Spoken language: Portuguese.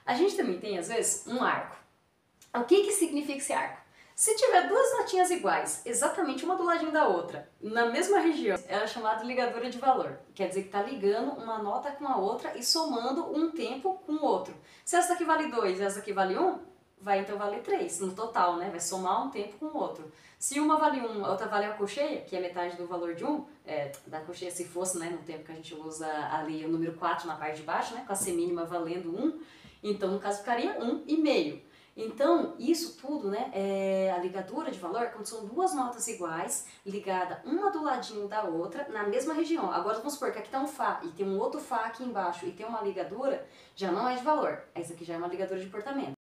A gente também tem, às vezes, um arco. O que que significa esse arco? Se tiver duas notinhas iguais, exatamente uma do ladinho da outra, na mesma região, ela é chamada de ligadura de valor. Quer dizer que está ligando uma nota com a outra e somando um tempo com o outro. Se essa aqui vale 2 e essa aqui vale 1, vai então valer 3 no total, né? Vai somar um tempo com o outro. Se uma vale 1, a outra vale a cocheia, que é metade do valor de 1, da cocheia se fosse, né, no tempo que a gente usa ali o número 4 na parte de baixo, né, com a semínima valendo 1, então no caso ficaria 1,5. Então, isso tudo, né, é a ligadura de valor, quando são duas notas iguais, ligada uma do ladinho da outra, na mesma região. Agora, vamos supor que aqui está um Fá e tem um outro Fá aqui embaixo e tem uma ligadura, já não é de valor. Essa aqui já é uma ligadura de portamento.